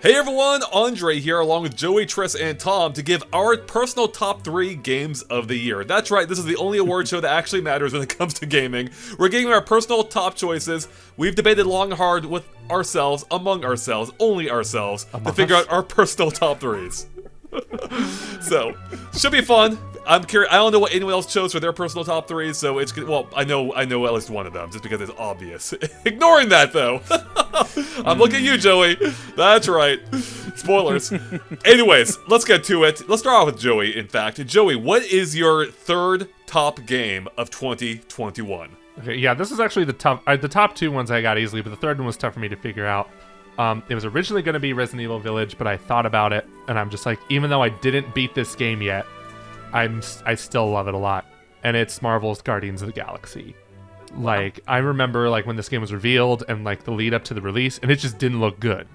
Hey everyone, Andre here along with Joey, Tris, and Tom to give our personal top 3 games of the year. That's right, this is the only award show that actually matters when it comes to gaming. We're giving our personal top choices. We've debated long and hard with ourselves, among ourselves, only ourselves, to figure out our personal top 3s. So, should be fun. I'm curious. I don't know what anyone else chose for their personal top 3s, so it's good. Well, I know at least one of them, just because it's obvious. Ignoring that, though. I'm looking at you, Joey. That's right. Spoilers. Anyways, let's get to it. Let's start off with Joey, in fact. Joey, what is your third top game of 2021? Okay, yeah, this is actually the top 2 ones I got easily, but the third one was tough for me to figure out. It was originally going to be Resident Evil Village, but I thought about it, and I'm just like, even though I didn't beat this game yet, I still love it a lot. And it's Marvel's Guardians of the Galaxy. Like, I remember like when this game was revealed and like the lead up to the release, and it just didn't look good.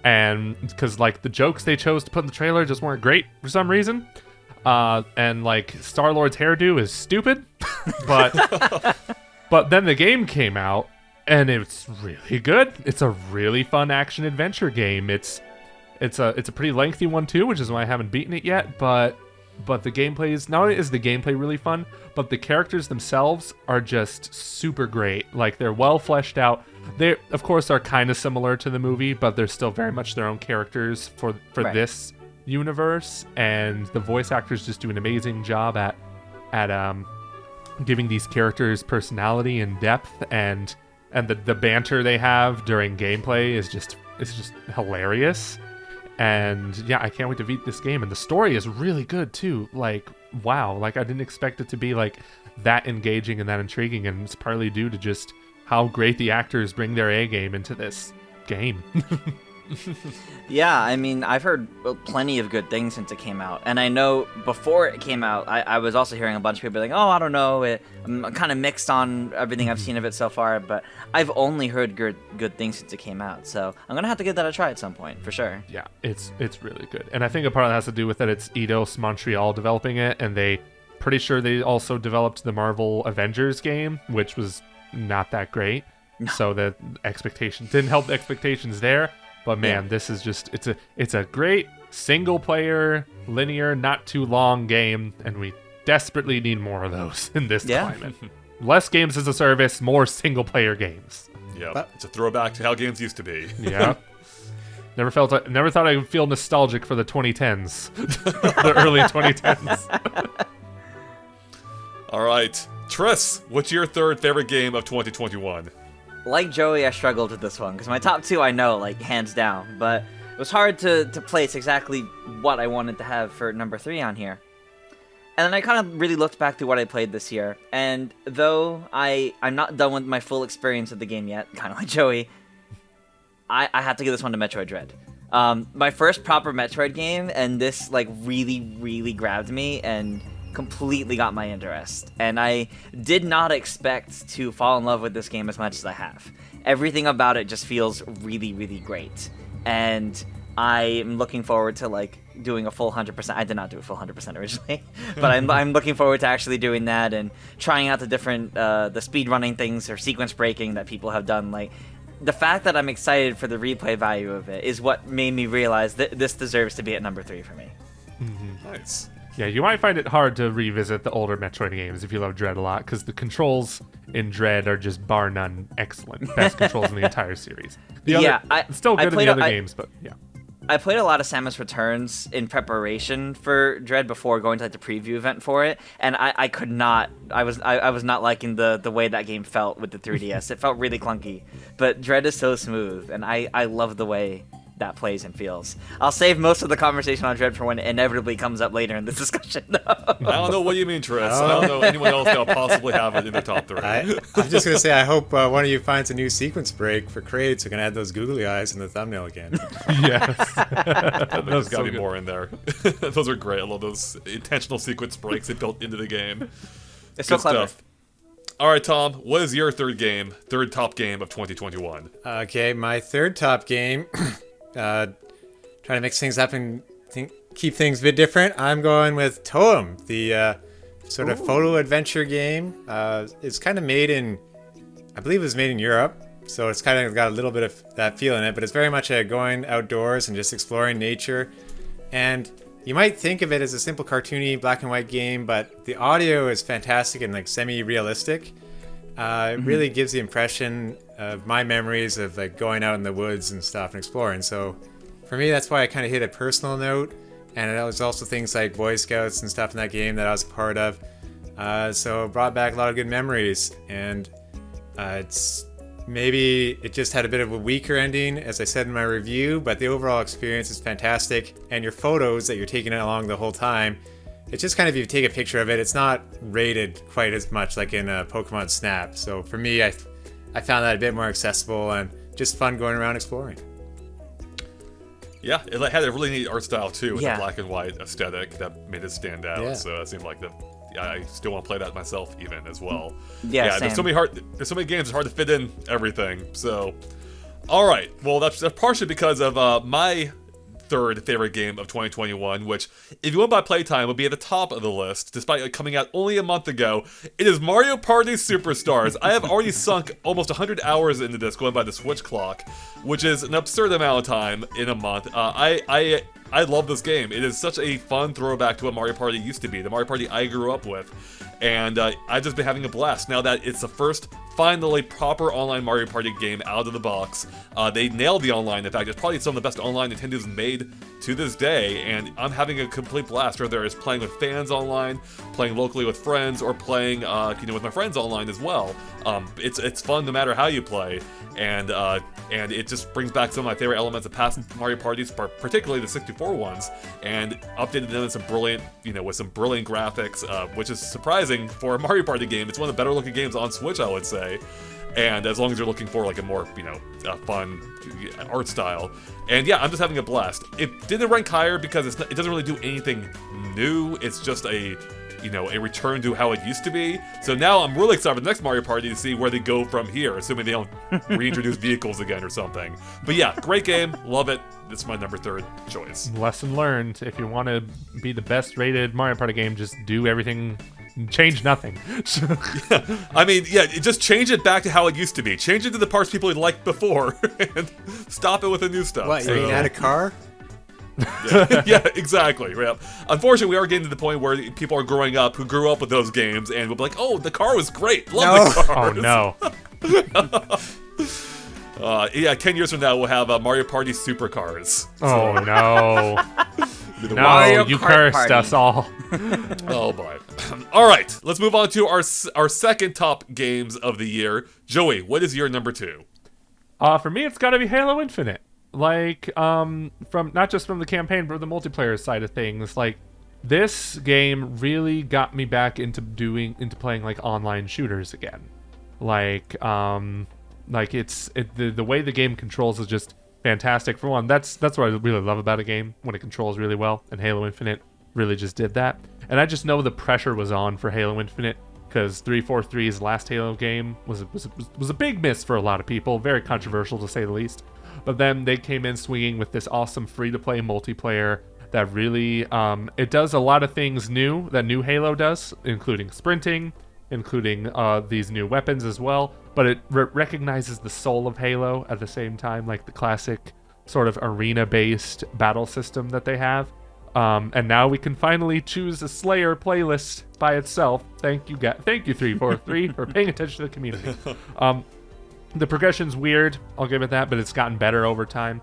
And because like the jokes they chose to put in the trailer just weren't great for some reason. And like Star-Lord's hairdo is stupid, but then the game came out and it's really good. It's a really fun action adventure game. It's a pretty lengthy one too, which is why I haven't beaten it yet, but the gameplay is, not only is the gameplay really fun, but the characters themselves are just super great. Like, they're well fleshed out. They, of course, are kind of similar to the movie, but they're still very much their own characters for right. This universe. And the voice actors just do an amazing job at giving these characters personality and depth, and the banter they have during gameplay is just hilarious. And yeah, I can't wait to beat this game. And the story is really good too. Like, wow, like I didn't expect it to be like that engaging and that intriguing, and it's partly due to just how great the actors bring their A game into this game. Yeah, I mean, I've heard plenty of good things since it came out. And I know before it came out, I was also hearing a bunch of people like, oh, I don't know. I'm kind of mixed on everything I've seen of it so far, but I've only heard good things since it came out. So I'm going to have to give that a try at some point, for sure. Yeah, it's really good. And I think a part of that has to do with that it's Eidos Montreal developing it, and pretty sure they also developed the Marvel Avengers game, which was not that great. No. So the expectations didn't help the expectations there. But man, This is just, it's a great single player, linear, not too long game, and we desperately need more of those in this climate. Less games as a service, more single player games. Yeah, it's a throwback to how games used to be. Yeah. Never thought I would feel nostalgic for the 2010s. The early 2010s. All right. Tris, what's your third favorite game of 2021? Like Joey, I struggled with this one, because my top 2 I know, like, hands down, but it was hard to place exactly what I wanted to have for number 3 on here. And then I kind of really looked back to what I played this year, and though I'm not done with my full experience of the game yet, kind of like Joey, I have to give this one to Metroid Dread. My first proper Metroid game, and this, like, really, really grabbed me, and completely got my interest, and I did not expect to fall in love with this game as much as I have. Everything about it just feels really, really great, and I'm looking forward to like doing a full 100%. I did not do a full 100% originally, but I'm looking forward to actually doing that and trying out the different the speed running things or sequence breaking that people have done. Like, the fact that I'm excited for the replay value of it is what made me realize that this deserves to be at number 3 for me. Mm-hmm. Nice. Yeah, you might find it hard to revisit the older Metroid games if you love Dread a lot, because the controls in Dread are just bar none excellent. Best controls in the entire series. Still good in the other games, but yeah. I played a lot of Samus Returns in preparation for Dread before going to like the preview event for it, and I could not. I was not liking the way that game felt with the 3DS. It felt really clunky, but Dread is so smooth, and I love the way that plays and feels. I'll save most of the conversation on Dread for when it inevitably comes up later in this discussion, though. I don't know what you mean, Tris. I don't know anyone else that'll possibly have it in the top 3. I'm just going to say, I hope one of you finds a new sequence break for Kraid so we can add those googly eyes in the thumbnail again. Yes. There's got to be more in there. Those are great. I love those intentional sequence breaks they built into the game. It's so clever. Stuff. All right, Tom, what is your third top game of 2021? Okay, my third top game... trying to mix things up and keep things a bit different. I'm going with Toem, the sort of photo adventure game. It's kind of made in, I believe it was made in Europe, So it's kind of got a little bit of that feel in it, but it's very much a going outdoors and just exploring nature. And you might think of it as a simple cartoony black and white game, but the audio is fantastic and like semi-realistic. It really gives the impression of my memories of like going out in the woods and stuff and exploring. So for me, that's why I kind of hit a personal note. And it was also things like Boy Scouts and stuff in that game that I was a part of. So it brought back a lot of good memories. And it's maybe it just had a bit of a weaker ending, as I said in my review, but the overall experience is fantastic. And your photos that you're taking along the whole time, it's just kind of, you take a picture of it, it's not rated quite as much like in Pokemon Snap. So for me, I found that a bit more accessible and just fun going around exploring. Yeah, it had a really neat art style too, with Yeah. the black and white aesthetic that made it stand out. Yeah. So it seemed like I still want to play that myself even as well. Yeah, there's same. there's so many games, it's hard to fit in everything. So, all right, well that's partially because of my third favorite game of 2021, which, if you went by playtime, would be at the top of the list, despite it coming out only a month ago. It is Mario Party Superstars. I have already sunk almost 100 hours into this, going by the Switch clock, which is an absurd amount of time in a month. I love this game. It is such a fun throwback to what Mario Party used to be, the Mario Party I grew up with. And I've just been having a blast. Now that it's the first, finally, proper online Mario Party game out of the box. They nailed the online. In fact, it's probably some of the best online Nintendo's made to this day, and I'm having a complete blast, whether it's playing with fans online, playing locally with friends, or playing with my friends online as well. It's fun no matter how you play, and it just brings back some of my favorite elements of past Mario Parties, particularly the 64 ones, and updated them with some brilliant graphics, which is surprising for a Mario Party game. It's one of the better looking games on Switch, I would say. And as long as you're looking for like a more, fun art style. And yeah, I'm just having a blast. It didn't rank higher because it doesn't really do anything new. It's just a return to how it used to be. So now I'm really excited for the next Mario Party to see where they go from here, assuming they don't reintroduce vehicles again or something. But yeah, great game. Love it. This is my number 3rd choice. Lesson learned. If you want to be the best rated Mario Party game, just do everything, change nothing. I mean, yeah, just change it back to how it used to be. Change it to the parts people liked before, and stop it with the new stuff. What, you mean add a car? Yeah, exactly. Yeah. Unfortunately, we are getting to the point where people are growing up who grew up with those games and will be like, "Oh, the car was great. Love the car." Oh no. 10 years from now, we'll have Mario Party Supercars. Oh no. No, Mario you Kart cursed Party. us all. Oh boy. All right, let's move on to our second top games of the year. Joey, what is your number 2? For me, it's got to be Halo Infinite. Like, from not just from the campaign, but the multiplayer side of things. Like, this game really got me back into playing like online shooters again. Like, the way the game controls is just fantastic. For one, that's what I really love about a game, when it controls really well, and Halo Infinite really just did that. And I just know the pressure was on for Halo Infinite, because 343's last Halo game was a big miss for a lot of people, very controversial to say the least. But then they came in swinging with this awesome free-to-play multiplayer that really, it does a lot of things new that new Halo does, including sprinting, including these new weapons as well. But it recognizes the soul of Halo at the same time, like the classic sort of arena-based battle system that they have. And now we can finally choose a Slayer playlist by itself. Thank you 343 for paying attention to the community. The progression's weird, I'll give it that, but it's gotten better over time.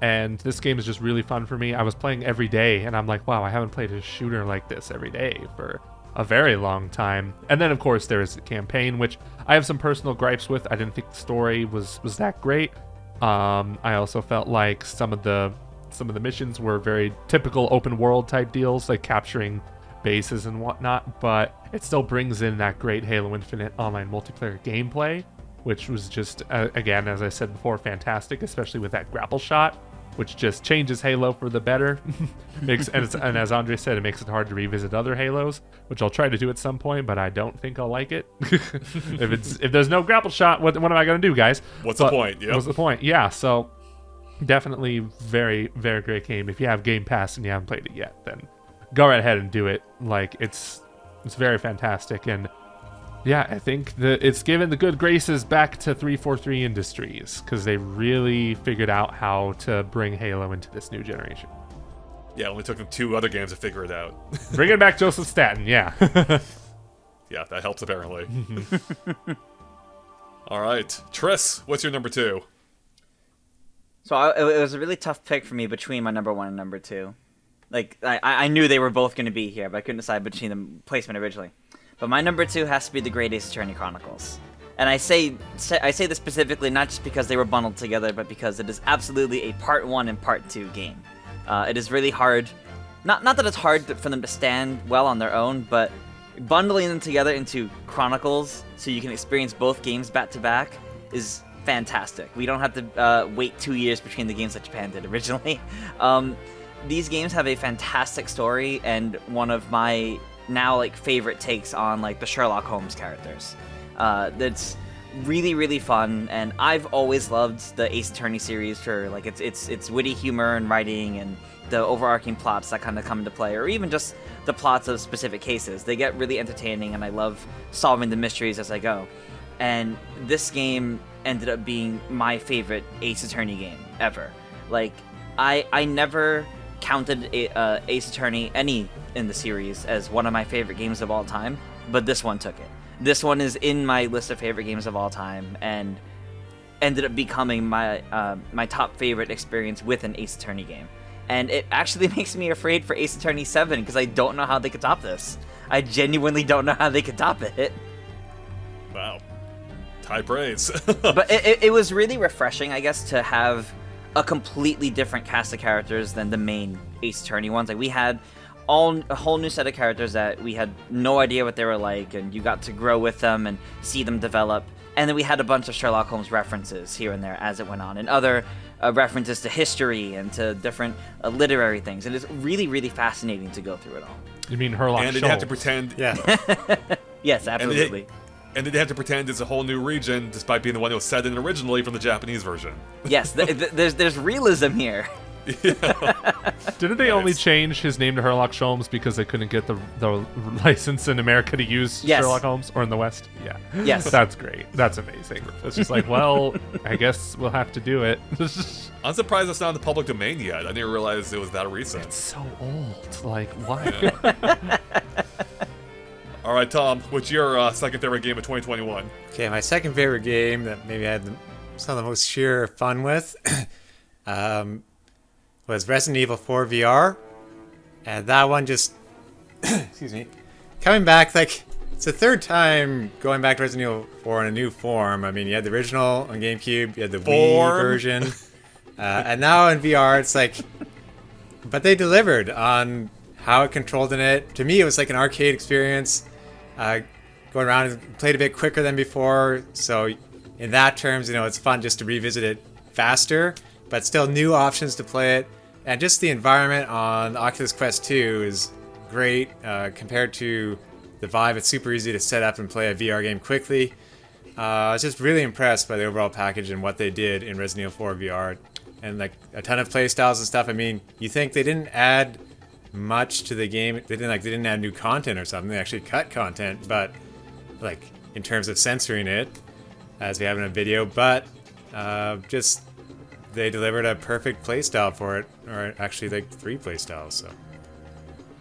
And this game is just really fun for me. I was playing every day, and I'm like, wow, I haven't played a shooter like this every day for a very long time. And then, of course, there's the campaign, which I have some personal gripes with. I didn't think the story was that great. I also felt like some of the missions were very typical open world type deals, like capturing bases and whatnot, but it still brings in that great Halo Infinite online multiplayer gameplay, which was just, again, as I said before, fantastic, especially with that grapple shot, which just changes Halo for the better. And as Andre said, it makes it hard to revisit other Halos, which I'll try to do at some point, but I don't think I'll like it. If there's no grapple shot, what am I going to do, guys? What's the point? Yep. What's the point? Yeah, so definitely very, very great game. If you have Game Pass and you haven't played it yet, then go right ahead and do it. Like, it's very fantastic, and Yeah, I think that it's given the good graces back to 343 Industries because they really figured out how to bring Halo into this new generation. Yeah, it only took them 2 other games to figure it out. Bringing back Joseph Staten, yeah. Yeah, that helps apparently. All right, Triss, what's your number 2? So it was a really tough pick for me between my number 1 and number 2. Like, I knew they were both going to be here, but I couldn't decide between them placement originally. But my number 2 has to be the Great Ace Attorney Chronicles. And I say this specifically not just because they were bundled together, but because it is absolutely a Part 1 and Part 2 game. It is really hard, not that it's hard for them to stand well on their own, but bundling them together into Chronicles so you can experience both games back to back is fantastic. We don't have to wait 2 years between the games that Japan did originally. These games have a fantastic story and one of my now like favorite takes on like the Sherlock Holmes characters. That's really, really fun, and I've always loved the Ace Attorney series for like its witty humor and writing and the overarching plots that kind of come into play, or even just the plots of specific cases. They get really entertaining, and I love solving the mysteries as I go. And this game ended up being my favorite Ace Attorney game ever. Like, I never counted Ace Attorney any in the series as one of my favorite games of all time, but this one took it. This one is in my list of favorite games of all time, and ended up becoming my my top favorite experience with an Ace Attorney game. And it actually makes me afraid for Ace Attorney 7, because I don't know how they could top this. I genuinely don't know how they could top it. Wow. High praise. But it was really refreshing, I guess, to have a completely different cast of characters than the main Ace Attorney ones. Like, we had a whole new set of characters that we had no idea what they were like, and you got to grow with them and see them develop. And then we had a bunch of Sherlock Holmes references here and there as it went on, and other references to history and to different literary things. And it's really, really fascinating to go through it all. You mean Sherlock Holmes? And they have to pretend. Yeah. Yes, absolutely. And they have to pretend it's a whole new region, despite being the one that was set in originally from the Japanese version. Yes, there's realism here. Didn't they only change his name to Sherlock Holmes because they couldn't get the license in America to use Sherlock Holmes, or in the West? Yeah. Yes. That's great. That's amazing. It's just like, well, I guess we'll have to do it. I'm surprised it's not in the public domain yet. I didn't realize it was that recent. It's so old. Like, why? Yeah. All right, Tom, what's your second favorite game of 2021? Okay, my second favorite game that maybe I had some of the most sheer fun with was Resident Evil 4 VR. And that one just, excuse me, coming back, like, it's the third time going back to Resident Evil 4 in a new form. I mean, you had the original on GameCube, you had the Wii version, and now in VR, it's like, but they delivered on how it controlled in it. To me, it was like an arcade experience. Going around and played a bit quicker than before, so in that terms, you know, it's fun just to revisit it faster, but still new options to play it. And just the environment on the Oculus Quest 2 is great compared to the Vive. It's super easy to set up and play a VR game quickly. I was just really impressed by the overall package and what they did in Resident Evil 4 VR, and like a ton of play styles and stuff. I mean, you think they didn't add much to the game. They didn't add new content or something. They actually cut content, but like in terms of censoring it, as we have in a video, but just they delivered a perfect playstyle for it, or actually like 3 playstyles. So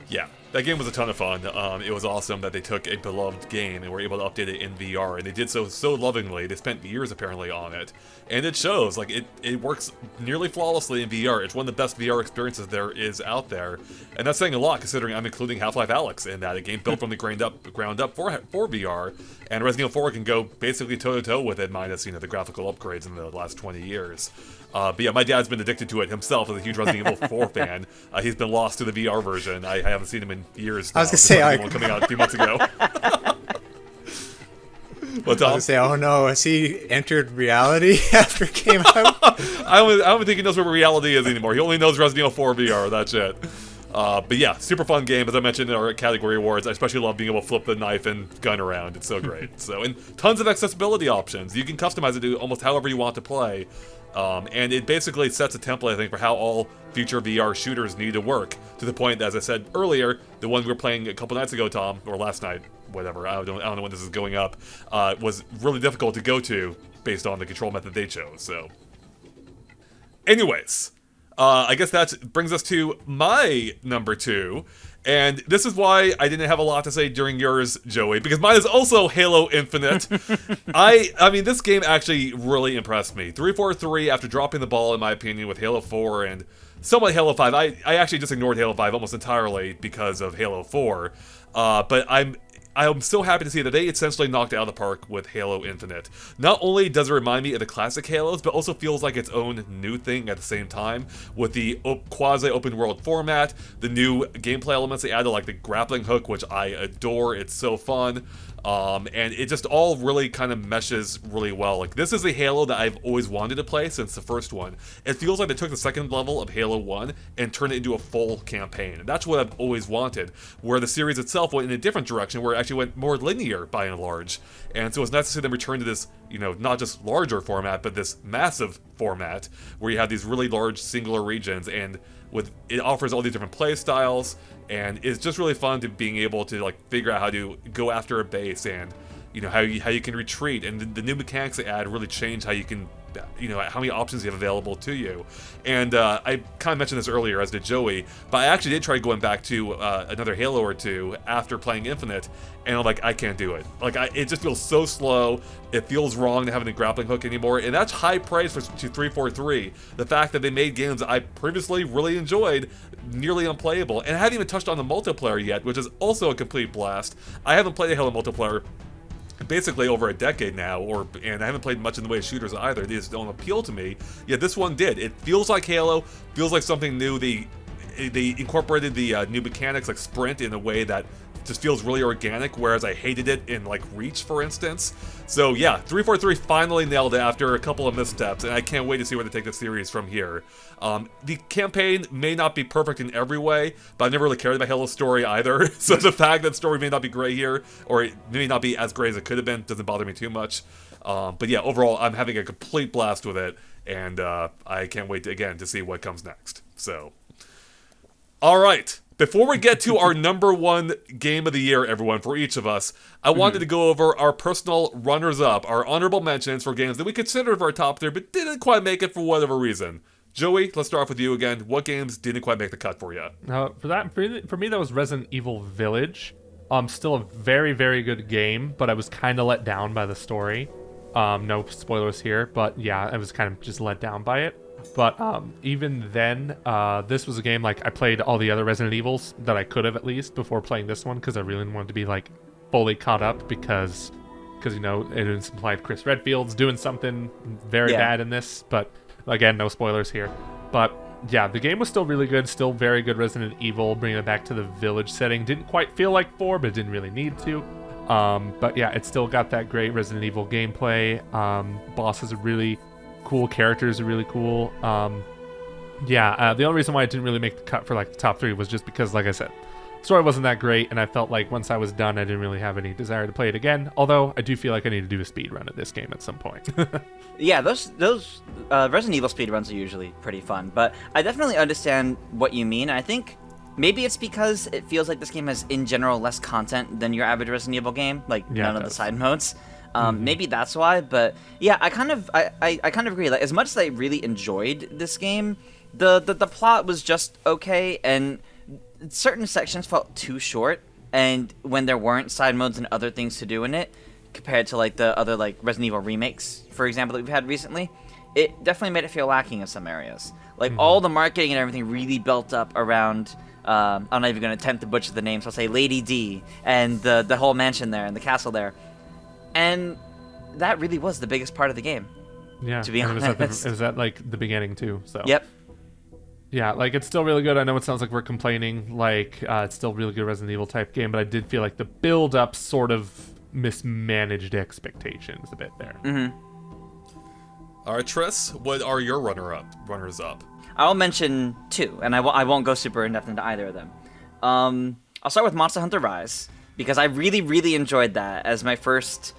yeah, that game was a ton of fun. It was awesome that they took a beloved game and were able to update it in VR, and they did so lovingly. They spent years apparently on it, and it shows. Like, it works nearly flawlessly in VR. It's one of the best VR experiences there is out there, and that's saying a lot considering I'm including Half-Life Alyx in that, a game built from the ground up for VR, and Resident Evil 4 can go basically toe-to-toe with it, minus, you know, the graphical upgrades in the last 20 years. But yeah, my dad's been addicted to it himself as a huge Resident Evil 4 fan. He's been lost to the VR version. I haven't seen him in years now. I was gonna say, one coming out a few months ago. What's I was gonna say, oh no, has he entered reality after it came out? I don't think he knows what reality is anymore. He only knows Resident Evil 4 VR, that's it. But yeah, super fun game. As I mentioned in our category awards, I especially love being able to flip the knife and gun around. It's so great. And tons of accessibility options. You can customize it to almost however you want to play. And it basically sets a template, I think, for how all future VR shooters need to work. To the point, as I said earlier, the one we were playing a couple nights ago, Tom, or last night, whatever, I don't know when this is going up, was really difficult to go to based on the control method they chose. So, anyways, I guess that brings us to my number 2. And this is why I didn't have a lot to say during yours, Joey, because mine is also Halo Infinite. I mean, this game actually really impressed me. 343, after dropping the ball, in my opinion, with Halo 4 and somewhat Halo 5. I actually just ignored Halo 5 almost entirely because of Halo 4. But I'm so happy to see that they essentially knocked it out of the park with Halo Infinite. Not only does it remind me of the classic Halos, but also feels like its own new thing at the same time, with the quasi-open world format, the new gameplay elements they added, like the grappling hook, which I adore. It's so fun. And it just all really kind of meshes really well. Like, this is the Halo that I've always wanted to play since the first one. It feels like they took the second level of Halo 1 and turned it into a full campaign. And that's what I've always wanted, where the series itself went in a different direction, where it actually went more linear by and large. And so it's nice to see them return to this, you know, not just larger format, but this massive format, where you have these really large singular regions, and it offers all these different play styles, and it's just really fun to being able to like figure out how to go after a base, and you know how you can retreat, and the new mechanics they add really change how you can, you know, how many options you have available to you. And I kind of mentioned this earlier, as did Joey, but I actually did try going back to another Halo or two after playing Infinite, and I'm like, I can't do it. Like, it just feels so slow. It feels wrong to have a grappling hook anymore, and that's high praise to 343. The fact that they made games I previously really enjoyed nearly unplayable, and I haven't even touched on the multiplayer yet, which is also a complete blast. I haven't played a Halo multiplayer basically over a decade now, and I haven't played much in the way of shooters either. They just don't appeal to me. Yet this one did. It feels like Halo, feels like something new. They incorporated the new mechanics like sprint in a way that just feels really organic, whereas I hated it in like Reach, for instance. So yeah, 343 finally nailed it after a couple of missteps, and I can't wait to see where they take the series from here. The campaign may not be perfect in every way, but I've never really cared about Halo's story either. So the fact that story may not be great here, or it may not be as great as it could have been, doesn't bother me too much. But yeah, overall, I'm having a complete blast with it, and I can't wait to see what comes next. So, all right. Before we get to our number 1 game of the year, everyone, for each of us, I wanted to go over our personal runners-up, our honorable mentions for games that we considered for our top 3, but didn't quite make it for whatever reason. Joey, let's start off with you again. What games didn't quite make the cut for you? For me, that was Resident Evil Village. Still a very, very good game, but I was kind of let down by the story. No spoilers here, but yeah, I was kind of just let down by it. But even then, this was a game, like, I played all the other Resident Evils that I could have at least before playing this one, because I really wanted to be, like, fully caught up, because you know, it implied Chris Redfield's doing something very bad in this, but again, no spoilers here. But yeah, the game was still really good, still very good Resident Evil, bringing it back to the village setting. Didn't quite feel like 4, but it didn't really need to. But yeah, it still got that great Resident Evil gameplay. Bosses are really cool, characters are really cool. The only reason why it didn't really make the cut for like the top 3 was just because, like I said, story wasn't that great, and I felt like once I was done, I didn't really have any desire to play it again. Although I do feel like I need to do a speed run of this game at some point. Yeah, those Resident Evil speedruns are usually pretty fun, but I definitely understand what you mean. I think maybe it's because it feels like this game has, in general, less content than your average Resident Evil game, like none of the side modes. Maybe that's why, but yeah, I kind of agree. Like, as much as I really enjoyed this game, the plot was just okay, and certain sections felt too short, and when there weren't side modes and other things to do in it, compared to like the other like Resident Evil remakes, for example, that we've had recently, it definitely made it feel lacking in some areas. Like all the marketing and everything really built up around. I'm not even going to attempt to butcher the names. So I'll say Lady D and the whole mansion there and the castle there, and that really was the biggest part of the game. Yeah, to be honest, it was at like the beginning too. So yep. Yeah, like, it's still really good. I know it sounds like we're complaining, like, it's still a really good Resident Evil type game, but I did feel like the build-up sort of mismanaged expectations a bit there. All right, Triss, what are your runners up? I'll mention 2, and I won't go super in-depth into either of them. I'll start with Monster Hunter Rise, because I really, really enjoyed that as my first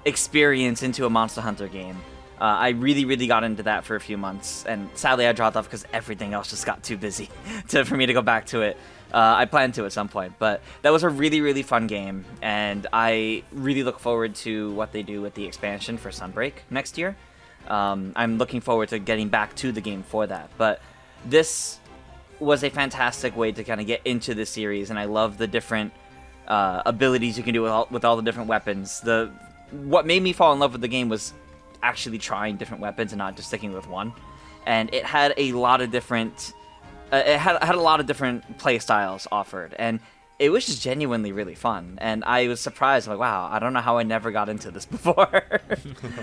experience into a Monster Hunter game. I really, really got into that for a few months, and sadly I dropped off because everything else just got too busy for me to go back to it. I plan to at some point, but that was a really, really fun game, and I really look forward to what they do with the expansion for Sunbreak next year. I'm looking forward to getting back to the game for that, but this was a fantastic way to kind of get into the series, and I love the different abilities you can do with all the different weapons. What made me fall in love with the game was actually trying different weapons and not just sticking with one, and it had a lot of different had a lot of different play styles offered, and it was just genuinely really fun. And I was surprised, like, wow, I don't know how I never got into this before.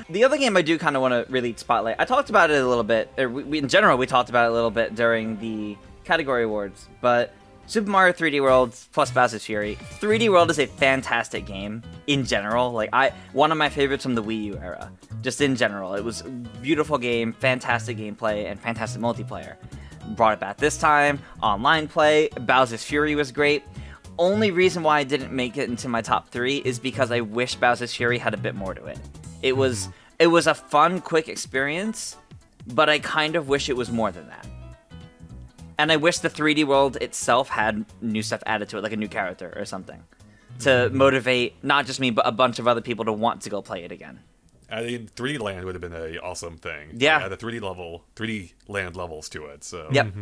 The other game I do kind of want to really spotlight, I talked about it a little bit, in general, we talked about it a little bit during the category awards, but Super Mario 3D World plus Bowser's Fury. 3D World is a fantastic game in general. Like, one of my favorites from the Wii U era. Just in general, it was a beautiful game, fantastic gameplay, and fantastic multiplayer. Brought it back this time, online play. Bowser's Fury was great. Only reason why I didn't make it into my top 3 is because I wish Bowser's Fury had a bit more to it. It was a fun, quick experience, but I kind of wish it was more than that. And I wish the 3D world itself had new stuff added to it, like a new character or something, to motivate not just me, but a bunch of other people to want to go play it again. I mean, 3D Land would have been an awesome thing. Yeah. Add the 3D Land levels to it. So. Yep.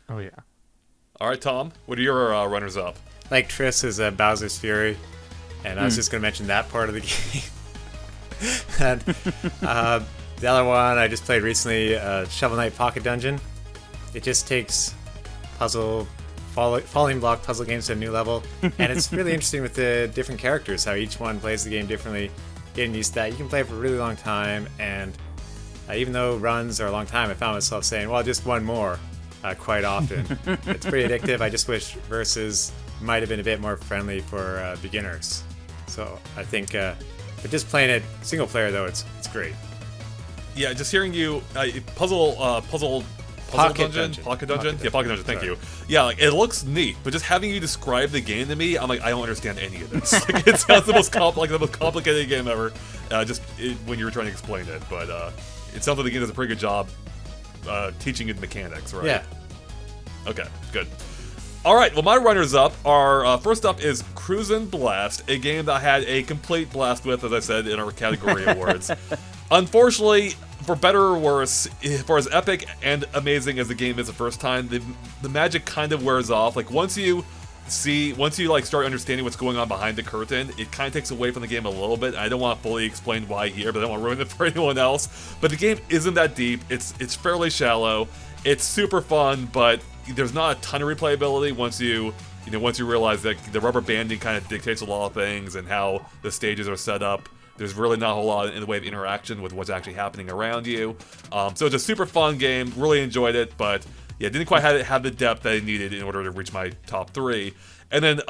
Oh yeah. All right, Tom, what are your runners-up? Like Triss is Bowser's Fury, and I was just going to mention that part of the game. And the other one I just played recently, Shovel Knight Pocket Dungeon. It just takes falling block puzzle games to a new level, and it's really interesting with the different characters, how each one plays the game differently. Getting used to that, you can play for a really long time, and even though runs are a long time, I found myself saying, well, just one more quite often. It's pretty addictive. I just wish Versus might have been a bit more friendly for beginners. So I think, but just playing it single player though, it's great. Yeah, just hearing you Pocket Dungeon. Yeah, Pocket Dungeon. Thank you. Yeah, like it looks neat, but just having you describe the game to me, I'm like, I don't understand any of this. Like, it sounds the most complicated game ever. When you were trying to explain it, but it sounds like the game does a pretty good job teaching you the mechanics, right? Yeah. Okay, good. All right, well, my runners-up are, first up is Cruis'n Blast, a game that I had a complete blast with, as I said, in our category awards. Unfortunately, for better or worse, for as epic and amazing as the game is the first time, the magic kind of wears off. Like, once you start understanding what's going on behind the curtain, it kind of takes away from the game a little bit. I don't want to fully explain why here, but I don't want to ruin it for anyone else. But the game isn't that deep. It's fairly shallow. It's super fun, but there's not a ton of replayability once you realize that the rubber banding kind of dictates a lot of things and how the stages are set up. There's really not a whole lot in the way of interaction with what's actually happening around you. So it's a super fun game. Really enjoyed it, but yeah, didn't quite have the depth that I needed in order to reach my top 3. And then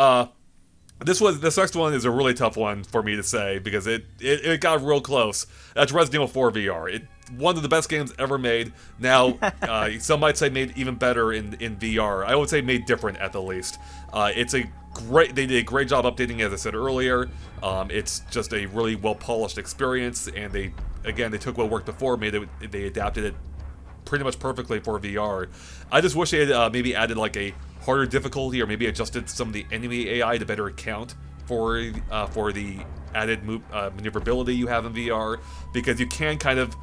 this next one is a really tough one for me to say because it got real close. That's Resident Evil 4 VR. One of the best games ever made. Now, some might say made even better in VR. I would say made different at the least. They did a great job updating, as I said earlier. It's just a really well-polished experience, and they took what worked before, they adapted it pretty much perfectly for VR. I just wish they had maybe added like a harder difficulty, or maybe adjusted some of the enemy AI to better account for the added maneuverability you have in VR, because you can kind of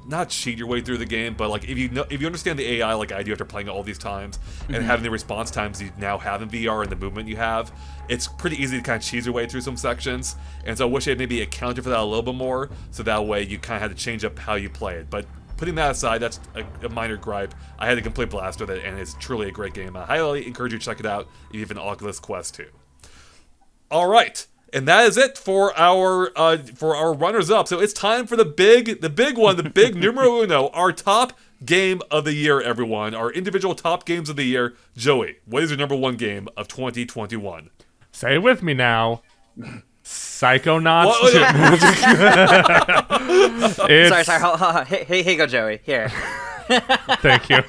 not cheat your way through the game, but like if you understand the AI like I do after playing it all these times, and having the response times you now have in VR and the movement you have, it's pretty easy to kind of cheese your way through some sections. And so I wish they had maybe accounted for that a little bit more, so that way you kind of had to change up how you play it. But putting that aside, that's a minor gripe. I had a complete blast with it, and it's truly a great game. I highly encourage you to check it out if you have an Oculus Quest 2. All right. And that is it for our runners-up. So it's time for the big one, the big numero uno, our top game of the year, everyone. Our individual top games of the year. Joey, what is your number one game of 2021? Say it with me now. Psychonauts. Sorry. Hold on. Here go, Joey. Here. Thank you.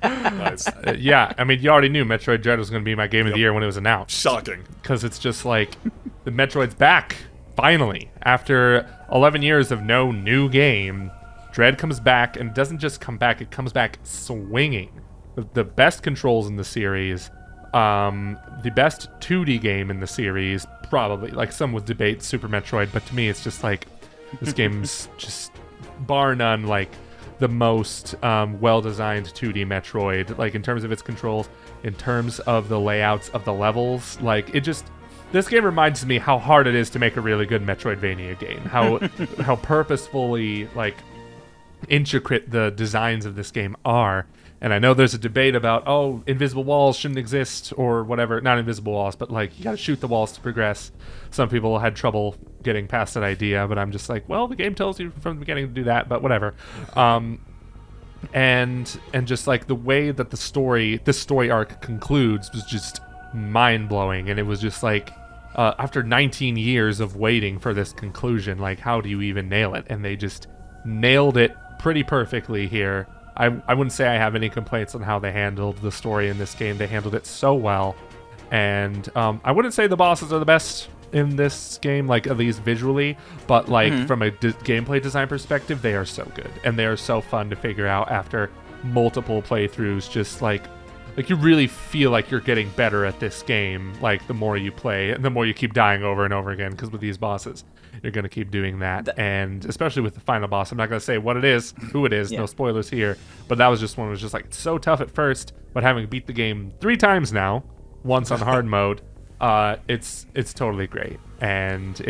Nice. Yeah, I mean, you already knew Metroid Dread was going to be my game of the year when it was announced. Shocking. Because it's just like, the Metroid's back, finally. After 11 years of no new game, Dread comes back, and it doesn't just come back, it comes back swinging with the best controls in the series, the best 2D game in the series, probably. Like, some would debate Super Metroid, but to me, it's just like, this game's just, bar none, like, the most well-designed 2D Metroid, like, in terms of its controls, in terms of the layouts of the levels. Like, it just... This game reminds me how hard it is to make a really good Metroidvania game. How purposefully, like, intricate the designs of this game are. And I know there's a debate about, oh, invisible walls shouldn't exist or whatever. Not invisible walls, but, like, you gotta shoot the walls to progress. Some people had trouble getting past that idea, but I'm just like, well, the game tells you from the beginning to do that, but whatever. And just, like, the way that this story arc concludes was just mind-blowing. And it was just like, after 19 years of waiting for this conclusion, like, how do you even nail it? And they just nailed it pretty perfectly here. I wouldn't say I have any complaints on how they handled the story in this game. They handled it so well. And I wouldn't say the bosses are the best in this game, like, at least visually, but, like, from a gameplay design perspective, they are so good. And they are so fun to figure out after multiple playthroughs, just, like, you really feel like you're getting better at this game, like, the more you play, and the more you keep dying over and over again, because with these bosses, you're going to keep doing that. And especially with the final boss, I'm not going to say what it is, who it is, no spoilers here, but that was just one that was just, like, so tough at first, but having beat the game 3 times now, once on hard mode, it's totally great. And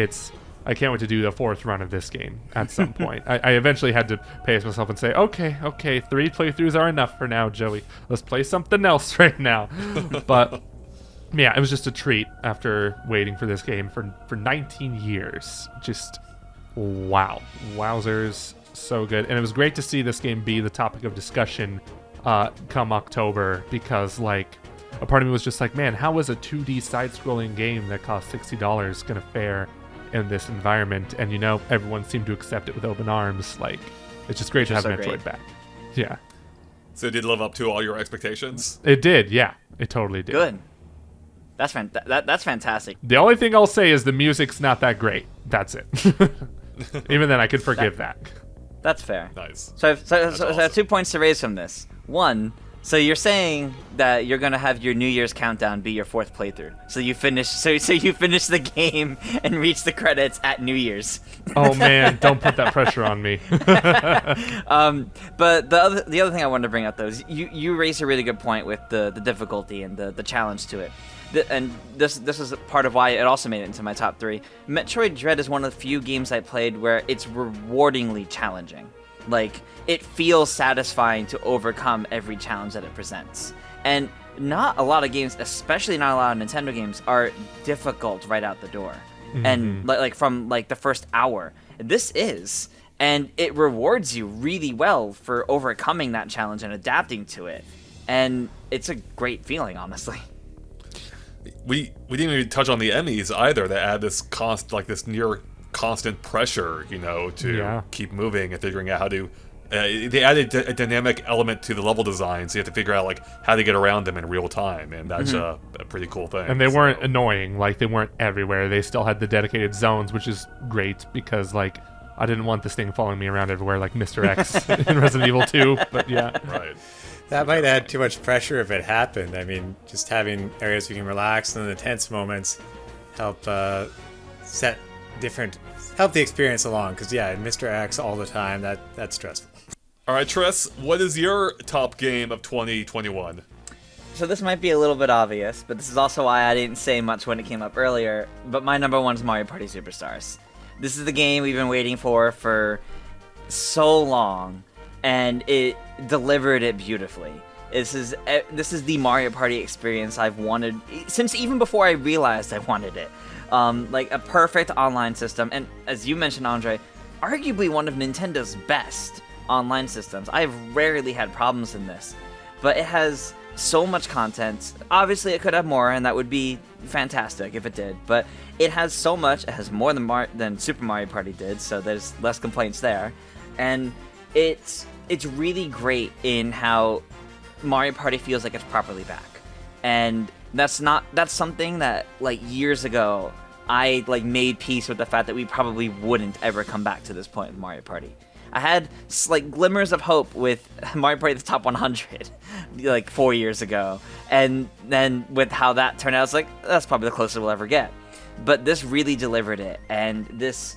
I can't wait to do the 4th run of this game at some point. I eventually had to pace myself and say, okay, 3 playthroughs are enough for now, Joey. Let's play something else right now. But yeah, it was just a treat after waiting for this game for 19 years. Just wow. Wowzers, so good. And it was great to see this game be the topic of discussion come October, because, like, a part of me was just like, man, how is a 2D side-scrolling game that costs $60 gonna fare in this environment? And, you know, everyone seemed to accept it with open arms. Like, it's just great to have Metroid back. Yeah. So it did live up to all your expectations? It did, yeah. It totally did. Good. That's fantastic. The only thing I'll say is the music's not that great. That's it. Even then, I could forgive that. That's fair. Nice. So I have 2 points to raise from this. One, so you're saying that you're gonna have your New Year's countdown be your 4th playthrough. So you finish the game and reach the credits at New Year's. Oh man, don't put that pressure on me. But the other thing I wanted to bring up though is you raised a really good point with the difficulty and the challenge to it. And this is part of why it also made it into my top 3. Metroid Dread is one of the few games I played where it's rewardingly challenging. Like, it feels satisfying to overcome every challenge that it presents. And not a lot of games, especially not a lot of Nintendo games, are difficult right out the door. Mm-hmm. And like from like the first hour. This is. And it rewards you really well for overcoming that challenge and adapting to it. And it's a great feeling, honestly. We didn't even touch on the Emmys either, that add this near constant pressure, you know, to keep moving and figuring out how to. They added a dynamic element to the level design, so you have to figure out like how to get around them in real time, and that's a pretty cool thing. And they weren't annoying, like they weren't everywhere. They still had the dedicated zones, which is great because like I didn't want this thing following me around everywhere like Mr. X in Resident Evil 2. But yeah, right. That might add too much pressure if it happened. I mean, just having areas you can relax and the tense moments help help the experience along. Because yeah, Mr. X all the time, that's stressful. All right, Tris, what is your top game of 2021? So this might be a little bit obvious, but this is also why I didn't say much when it came up earlier. But my number 1 is Mario Party Superstars. This is the game we've been waiting for so long, and it delivered it beautifully. This is the Mario Party experience I've wanted since even before I realized I wanted it. Like a perfect online system, and as you mentioned, Andre, arguably one of Nintendo's best online systems. I've rarely had problems in this, but it has so much content. Obviously, it could have more, and that would be fantastic if it did. But it has so much. It has more than Super Mario Party did, so there's less complaints there. And it's really great in how Mario Party feels like it's properly back. And that's something that like years ago I like made peace with the fact that we probably wouldn't ever come back to this point with Mario Party. I had like glimmers of hope with Mario Party the Top 100 like 4 years ago, and then with how that turned out, I was like, that's probably the closest we'll ever get. But this really delivered it, and this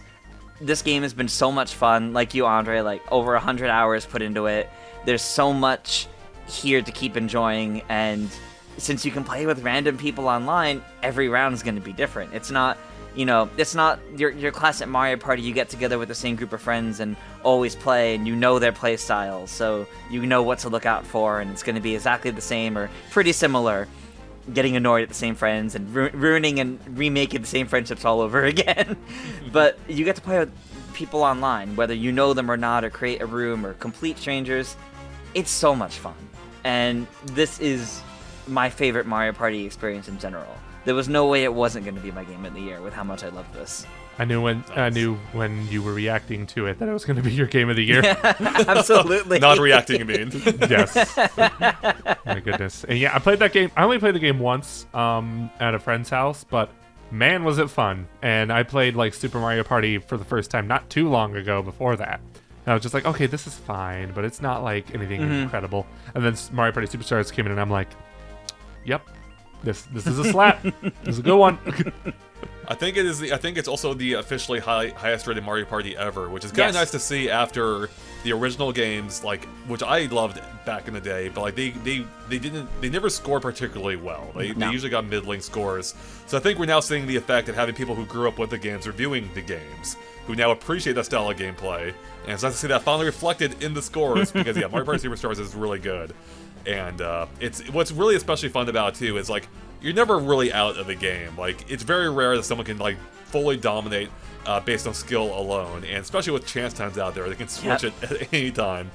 game has been so much fun. Like you, Andre, like over 100 hours put into it. There's so much here to keep enjoying, and since you can play with random people online, every round is going to be different. It's not, it's not your classic Mario Party. You get together with the same group of friends and always play, and you know their play styles, so you know what to look out for, and it's going to be exactly the same or pretty similar. Getting annoyed at the same friends and ruining and remaking the same friendships all over again. But you get to play with people online, whether you know them or not, or create a room, or complete strangers. It's so much fun. And this is my favorite Mario Party experience in general. There was no way it wasn't going to be my game of the year with how much I love this. I knew when you were reacting to it that it was going to be your game of the year. Absolutely. Not reacting, you mean? Yes. My goodness. And yeah, I played that game. I only played the game once at a friend's house, but man, was it fun. And I played like Super Mario Party for the first time not too long ago before that. And I was just like, okay, this is fine, but it's not like anything incredible. And then Mario Party Superstars came in, and I'm like, yep, this is a slap. This is a good one. I think it is. I think it's also the officially highest rated Mario Party ever, which is kind of nice to see after the original games, like, which I loved back in the day, but like they never scored particularly well. They usually got middling scores. So I think we're now seeing the effect of having people who grew up with the games reviewing the games, who now appreciate that style of gameplay, and it's nice to see that finally reflected in the scores because Mario Party Superstars is really good, and it's what's really especially fun about it too is like you're never really out of the game. Like it's very rare that someone can like fully dominate based on skill alone, and especially with chance times out there, they can switch it at any time.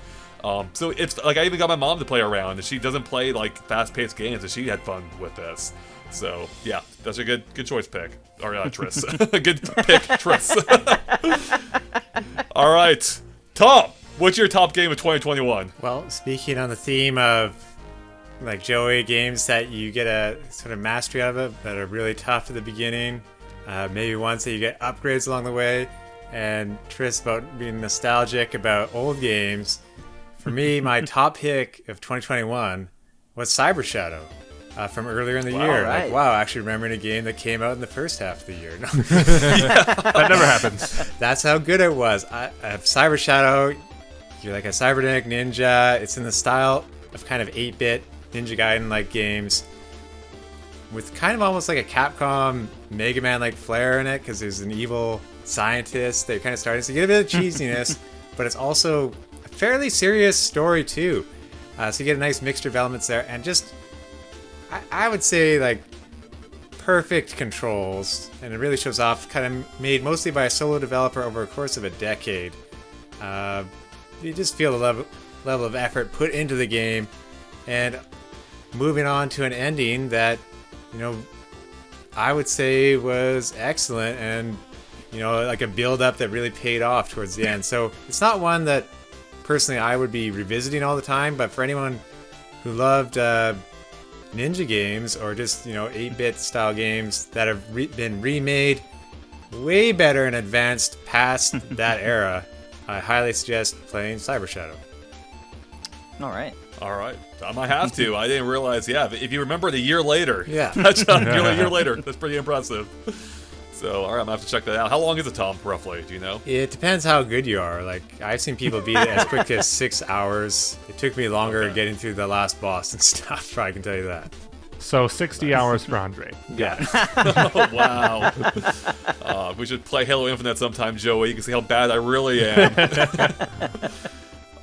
So it's like I even got my mom to play around, and she doesn't play like fast-paced games, and she had fun with this. So yeah, that's a good choice pick. Or Tris, good pick, Tris. All right, Tom, what's your top game of 2021? Well, speaking on the theme of like Joey games that you get a sort of mastery out of it, that are really tough at the beginning, maybe ones that you get upgrades along the way, and Tris about being nostalgic about old games. For me, my top pick of 2021 was Cyber Shadow from earlier in the year. Right. Like, wow, actually remembering a game that came out in the first half of the year. No. That never happens. That's how good it was. I have Cyber Shadow. You're like a cybernetic ninja. It's in the style of kind of 8-bit Ninja Gaiden-like games, with kind of almost like a Capcom Mega Man-like flair in it, because there's an evil scientist that you're kind of starting. So you get a bit of cheesiness, but it's also a fairly serious story too. So you get a nice mixture of elements there, and just I would say like perfect controls, and it really shows off. Kind of made mostly by a solo developer over a course of a decade. You just feel the level of effort put into the game, and moving on to an ending that, I would say was excellent, and like a build up that really paid off towards the end. So it's not one that personally I would be revisiting all the time, but for anyone who loved ninja games, or just 8-bit style games that have been remade way better and advanced past that era, I highly suggest playing Cyber Shadow. All right. I might have to. I didn't realize. Yeah, if you remember it a year later. Yeah. That's a year later. That's pretty impressive. So, all right, I'm gonna have to check that out. How long is it, Tom? Roughly, do you know? It depends how good you are. Like, I've seen people beat it as quick as 6 hours. It took me longer getting through the last boss and stuff. I can tell you that. So 60 hours for Andre. Yeah. Oh, wow. We should play Halo Infinite sometime, Joey. You can see how bad I really am.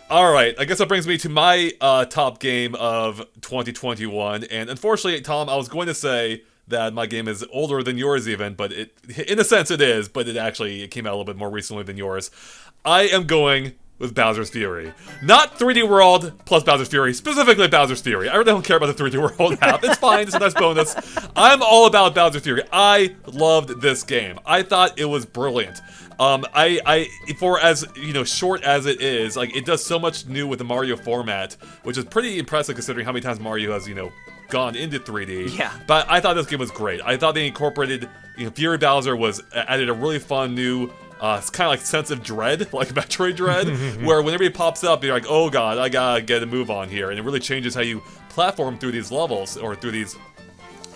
All right, I guess that brings me to my top game of 2021. And unfortunately, Tom, I was going to say that my game is older than yours even, but in a sense it is, but it came out a little bit more recently than yours. I am going with Bowser's Fury. Not 3D World plus Bowser's Fury, specifically Bowser's Fury. I really don't care about the 3D World app. It's fine, it's a nice bonus. I'm all about Bowser's Fury. I loved this game. I thought it was brilliant. For as short as it is, like, it does so much new with the Mario format, which is pretty impressive considering how many times Mario has, gone into 3D. Yeah. But I thought this game was great. I thought they incorporated, Fury Bowser added a really fun new It's kind of like sense of dread, like Metroid Dread, where whenever he pops up, you're like, oh god, I gotta get a move on here. And it really changes how you platform through these levels, or through these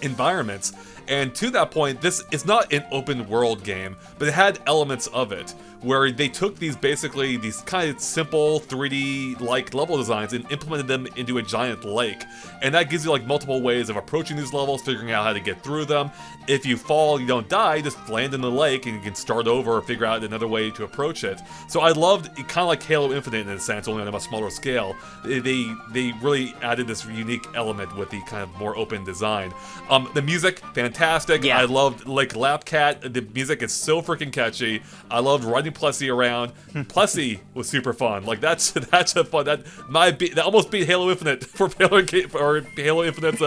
environments. And to that point, this is not an open world game, but it had elements of it, where they took these kind of simple 3D-like level designs and implemented them into a giant lake. And that gives you like multiple ways of approaching these levels, figuring out how to get through them. If you fall, you don't die, just land in the lake and you can start over or figure out another way to approach it. So I loved it, kind of like Halo Infinite in a sense, only on a much smaller scale. They really added this unique element with the kind of more open design. The music, fantastic. Yeah. I loved like Lapcat. The music is so freaking catchy. I loved riding Plessy around. Plessy was super fun. Like that's a fun. That almost beat Halo Infinite for Halo Infinite's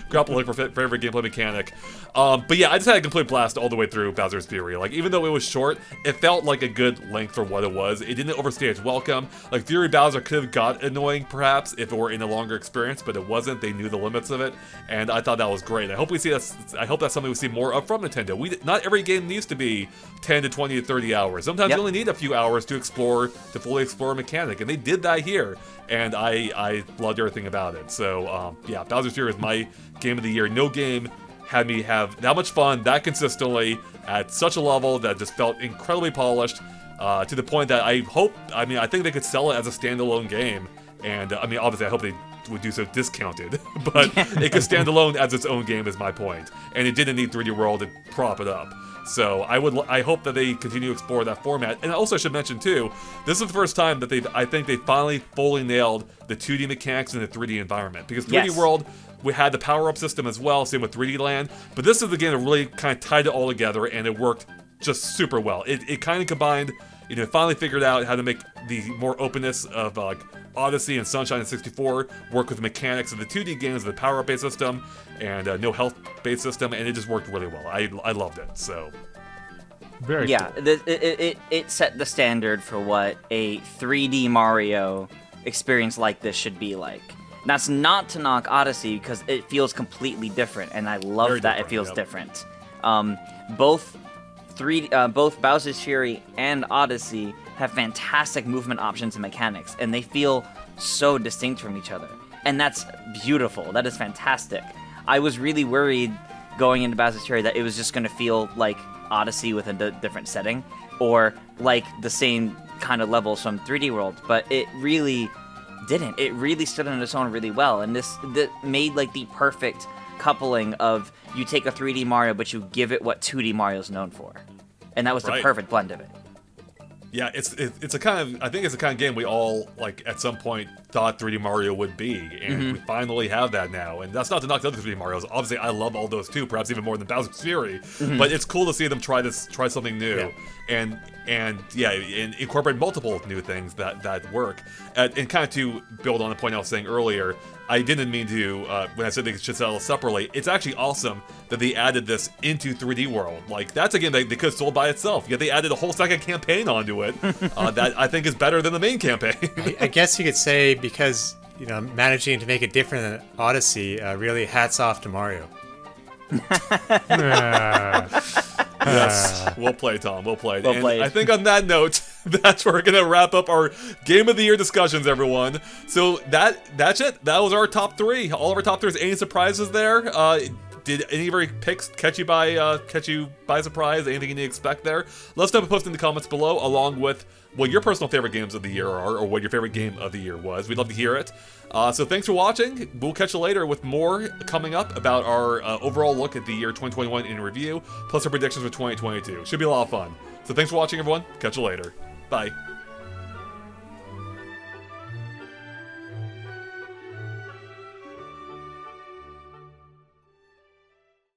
grappling for favorite gameplay mechanic. But yeah, I just had a complete blast all the way through Bowser's Fury. Like even though it was short, it felt like a good length for what it was. It didn't overstay its welcome. Like Fury Bowser could have got annoying perhaps if it were in a longer experience, but it wasn't. They knew the limits of it, and I thought that was great. I hope that's something we see more of from Nintendo. Not every game needs to be 10 to 20 to 30 hours. Sometimes you only need a few hours to fully explore a mechanic, and they did that here, and I loved everything about it. So yeah, Bowser's Fury is my game of the year. No game had me have that much fun that consistently at such a level that just felt incredibly polished, to the point that I think they could sell it as a standalone game. And I mean, obviously I hope they would do so discounted, but it could stand alone as its own game is my point. And it didn't need 3D World to prop it up. So I hope that they continue to explore that format. And also I should mention too, this is the first time that I think they finally fully nailed the 2D mechanics in the 3D environment. Because 3D World, we had the power-up system as well, same with 3D Land. But this is the game that really kind of tied it all together, and it worked just super well. It kind of combined, finally figured out how to make the more openness of Odyssey and Sunshine and 64 work with the mechanics of the 2D games, the power-up-based system, and no health-based system, and it just worked really well. I loved it, so... Very cool. It set the standard for what a 3D Mario experience like this should be like. That's not to knock Odyssey, because it feels completely different, and I love that it feels different. Both Bowser's Fury and Odyssey have fantastic movement options and mechanics, and they feel so distinct from each other. And that's beautiful. That is fantastic. I was really worried going into Bowser's Fury that it was just going to feel like Odyssey with a different setting, or like the same kind of levels from 3D World, but it really didn't. It really stood on its own really well, and this made like the perfect coupling of you take a 3D Mario, but you give it what 2D Mario's known for. And that was the perfect blend of it. Yeah, it's a kind of, I think it's the kind of game we all, like, at some point thought 3D Mario would be, and we finally have that now. And that's not to knock the other 3D Marios. Obviously, I love all those too, perhaps even more than Bowser's Fury. But it's cool to see them try something new, and incorporate multiple new things that work. And kind of to build on the point I was saying earlier, I didn't mean to, when I said they should sell separately, it's actually awesome that they added this into 3D World. Like, that's a game that they could have sold by itself, yet they added a whole second campaign onto it that I think is better than the main campaign. I guess you could say, because, managing to make it different than Odyssey, really hats off to Mario. Yes, we'll play, Tom. We'll play. Well played. I think on that note, that's where we're gonna wrap up our Game of the Year discussions, everyone. So that's it. That was our top three. All of our top 3s. Any surprises there? Did any of our picks catch you by surprise? Anything you need to expect there? Let us know by posting in the comments below, along with what your personal favorite games of the year are, or what your favorite game of the year was. We'd love to hear it. So thanks for watching. We'll catch you later with more coming up about our overall look at the year 2021 in review, plus our predictions for 2022. Should be a lot of fun. So thanks for watching, everyone. Catch you later. Bye.